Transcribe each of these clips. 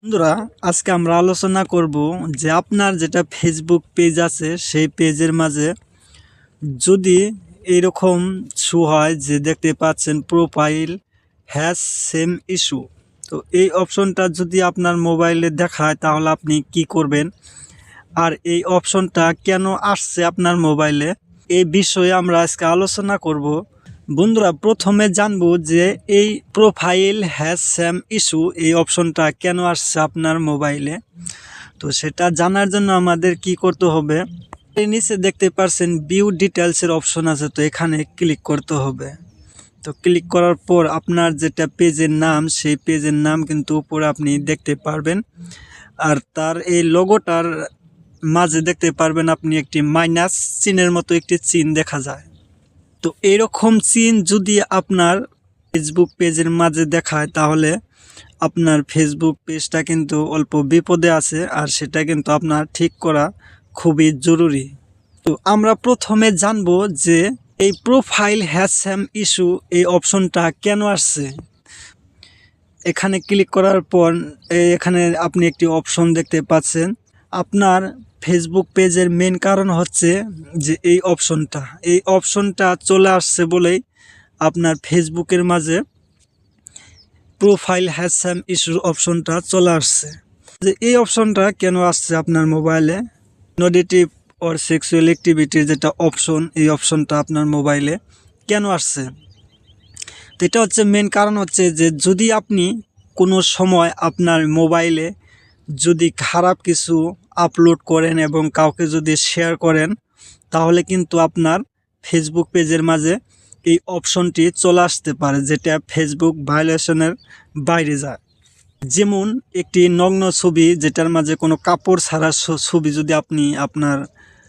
বন্ধুরা, আজকে আমরা আলোচনা করব যে আপনার যেটা ফেসবুক পেজ আছে সেই পেজের মাঝে যদি এইরকম শো হয় যে দেখতে পাচ্ছেন প্রোফাইল হ্যাজ সেম ইস্যু। তো এই অপশনটা যদি আপনার মোবাইলে দেখায় তাহলে আপনি কি করবেন, আর এই অপশনটা কেন আসছে আপনার মোবাইলে, এই বিষয়ে আমরা আজকে আলোচনা করব। বন্ধুরা, প্রথমে জানবো যে এই প্রোফাইল হ্যাজ সেম ইস্যু এই অপশনটা কেন আসছে আপনার মোবাইলে। তো সেটা জানার জন্য আমাদের কি করতে হবে, এই নিচে দেখতে পাচ্ছেন ভিউ ডিটেলসের অপশন আছে, তো এখানে ক্লিক করতে হবে। তো ক্লিক করার পর আপনার যেটা পেজের নাম সেই পেজের নাম কিন্তু উপরে আপনি দেখতে পারবেন, আর তার এই লোগোটার মাঝে দেখতে পারবেন আপনি একটি মাইনাস চিহ্নের মতো একটি চিহ্ন দেখা যায়। তো এইরকম চিহ্ন যদি আপনার ফেসবুক পেজের মাঝে দেখায় তাহলে আপনার ফেসবুক পেজটা কিন্তু অল্প বিপদে আছে, আর সেটা কিন্তু আপনার ঠিক করা খুবই জরুরি। তো আমরা প্রথমে জানবো যে এই প্রোফাইল হ্যাজ সেম ইস্যু এই অপশনটা কেন আসছে। এখানে ক্লিক করার পর এখানে আপনি একটি অপশন দেখতে পাচ্ছেন। আপনার ফেসবুক পেজের মেন কারণ হচ্ছে যে এই অপশনটা চলে আসছে বলেই আপনার ফেসবুকের মাঝে প্রোফাইল হ্যাজ সেম ইস্যুর অপশনটা চলে আসছে। যে এই অপশনটা কেন আসছে আপনার মোবাইলে, নুডিটি অর সেক্সুয়াল অ্যাক্টিভিটির যেটা অপশন, এই অপশনটা আপনার মোবাইলে কেন আসছে। তো এটা হচ্ছে মেন কারণ হচ্ছে যে যদি আপনি কোনো সময় আপনার মোবাইলে যদি খারাপ কিছু আপলোড করেন এবং কাউকে যদি শেয়ার করেন তাহলে কিন্তু আপনার ফেসবুক পেজের মাঝে এই অপশনটি চলে আসতে পারে, যেটা ফেসবুক ভায়োলেশনের বাইরে যায়। যেমন একটি নগ্ন ছবি যেটার মাঝে কোনো কাপড় ছাড়া ছবি যদি আপনি আপনার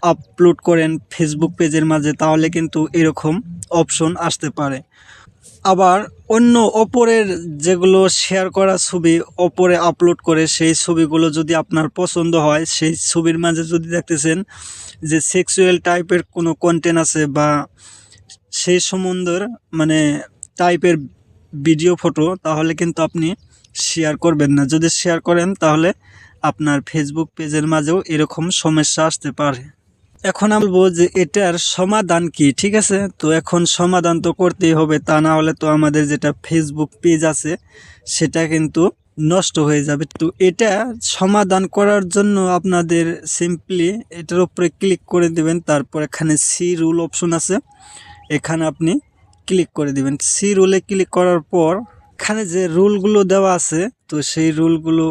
আপলোড করেন ফেসবুক পেজের মাঝে তাহলে কিন্তু এরকম অপশন আসতে পারে। আবার অন্য অপরের যেগুলো শেয়ার করা ছবি অপরে আপলোড করে সেই ছবিগুলো যদি আপনার পছন্দ হয়, সেই ছবির মাঝে যদি দেখতেছেন যে সেক্সুয়াল টাইপের কোনো কন্টেন্ট আছে বা সেই সম্বন্ধের টাইপের ভিডিও ফটো, তাহলে কিন্তু আপনি শেয়ার করবেন না। যদি শেয়ার করেন তাহলে আপনার ফেসবুক পেজের মাঝেও এরকম সমস্যা আসতে পারে। এখন আমি বলবো যে এটার সমাধান কি, ঠিক আছে। তো এখন সমাধান তো করতেই হবে, তা না হলে তো আমাদের যেটা ফেসবুক পেজ আছে সেটা কিন্তু নষ্ট হয়ে যাবে। তো এটা সমাধান করার জন্য আপনাদের সিম্পলি এটার উপরে ক্লিক করে দিবেন, তারপর এখানে সি রুল অপশন আছে, এখানে আপনি ক্লিক করে দিবেন। সি রুলে ক্লিক করার পর এখানে যে রুলগুলো দেওয়া আছে তো সেই রুলগুলো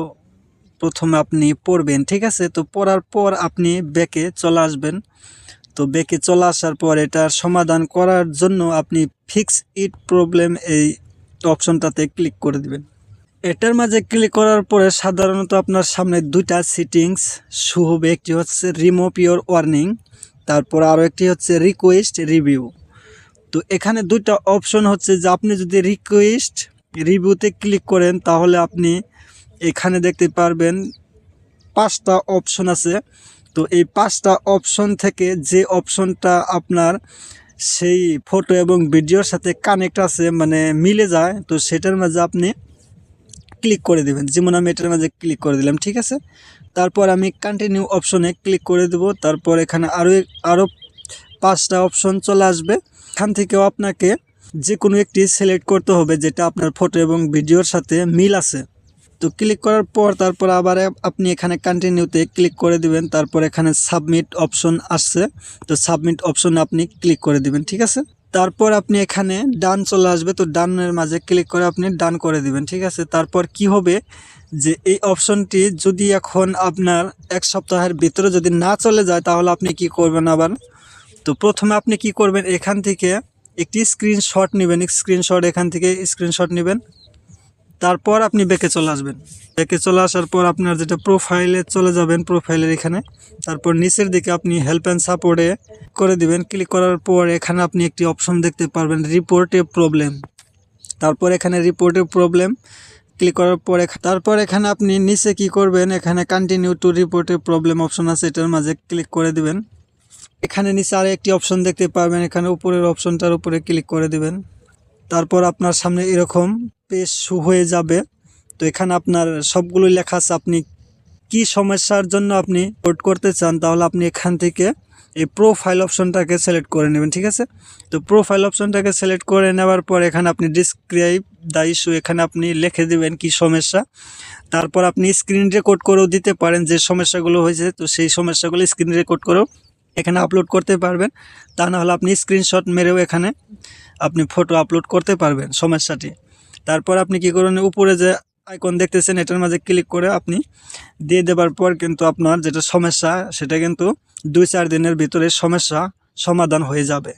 প্রথমে আপনি পড়বেন, ঠিক আছে। তো পড়ার পর আপনি ব্যাকে চলে আসবেন। তো ব্যাকে চলে আসার পর এটার সমাধান করার জন্য আপনি ফিক্স ইট প্রবলেম এই অপশনটাতে ক্লিক করে দিবেন। এটার মাঝে ক্লিক করার পরে সাধারণত আপনার সামনে দুইটা সেটিংস শো হবে, একটি হচ্ছে রিমুভ ইওর ওয়ার্নিং, তারপর আরও একটি হচ্ছে রিকোয়েস্ট রিভিউ। তো এখানে দুইটা অপশন হচ্ছে যে আপনি যদি রিকোয়েস্ট রিভিউতে ক্লিক করেন তাহলে আপনি এখানে দেখতে পারবেন 5টা অপশন আছে। তো এই 5টা অপশন থেকে যে অপশনটা আপনার সেই ফটো এবং ভিডিওর সাথে কানেক্ট আছে, মিলে যায়, তো সেটার মাঝে আপনি ক্লিক করে দেবেন। যেমন আমি এটার মাঝে ক্লিক করে দিলাম, ঠিক আছে। তারপর আমি কন্টিনিউ অপশনে ক্লিক করে দেব। তারপর এখানে আরও 5টা অপশন চলে আসবে। এখান থেকেও আপনাকে যে কোনো একটি সিলেক্ট করতে হবে যেটা আপনার ফটো এবং ভিডিওর সাথে মিল আছে। তো ক্লিক করার পর তারপর আবার আপনি এখানে কন্টিনিউতে ক্লিক করে দিবেন। তারপর এখানে সাবমিট অপশন আসছে, তো সাবমিট অপশনে আপনি ক্লিক করে দিবেন, ঠিক আছে। তারপর আপনি এখানে ডান চলে আসবে, তো ডানের মাঝে ক্লিক করে আপনি ডান করে দিবেন, ঠিক আছে। তারপর কি হবে যে এই অপশনটি যদি এখন আপনার 1 সপ্তাহের ভিতরে যদি না চলে যায় তাহলে আপনি কি করবেন আবার। তো প্রথমে আপনি কি করবেন, এখান থেকে একটি স্ক্রিনশট নেবেন, এখান থেকে স্ক্রিনশট নেবেন। তারপর আপনি ব্যাকে চলে আসবেন। ব্যাকে চলে আসার পর আপনার যেটা প্রোফাইলে চলে যাবেন, প্রোফাইলের এখানে, তারপর নিচের দিকে আপনি হেল্প অ্যান্ড সাপোর্টে করে দিবেন। ক্লিক করার পর এখানে আপনি একটি অপশন দেখতে পারবেন রিপোর্ট এ প্রবলেম। তারপর এখানে রিপোর্ট এ প্রবলেম ক্লিক করার পর তারপর এখানে আপনি নিচে কি করবেন, এখানে continue to report A problem option আছে, এটার মাঝে ক্লিক করে দিবেন। এখানে নিচে আরও একটি অপশন দেখতে পারবেন, এখানে উপরের অপশনটার উপরে ক্লিক করে দিবেন। তারপর আপনার সামনে এরকম পেজ শো হয়ে যাবে। তো এখানে আপনার সবগুলো লেখা আছে, আপনি কি সমস্যার জন্য আপনি রিপোর্ট করতে চান, তাহলে আপনি এখান থেকে এই প্রোফাইল অপশনটাকে সিলেক্ট করে নেবেন। ঠিক আছে, তো প্রোফাইল অপশনটাকে সিলেক্ট করে নেওয়ার পর এখানে আপনি ডিসক্রাইব দ্য ইস্যু, এখানে আপনি লিখে দিবেন কি সমস্যা। তারপর আপনি স্ক্রিন রেকর্ড করেও দিতে পারেন যে সমস্যাগুলো হয়েছে, তো সেই সমস্যাগুলো স্ক্রিন রেকর্ড করেও এখানে আপলোড করতে পারবেন। তা না হলে আপনি স্ক্রিনশট মেরেও এখানে আপনি ফটো আপলোড করতে পারবেন সমস্যাটি। তারপর আপনি কি করবেন, উপরে যে আইকন দেখতেছেন এটার মাঝে ক্লিক করে আপনি দিয়ে দেওয়ার পর কিন্তু আপনার যেটা সমস্যা সেটা কিন্তু 2-4 দিনের ভিতরে সমস্যা সমাধান হয়ে যাবে।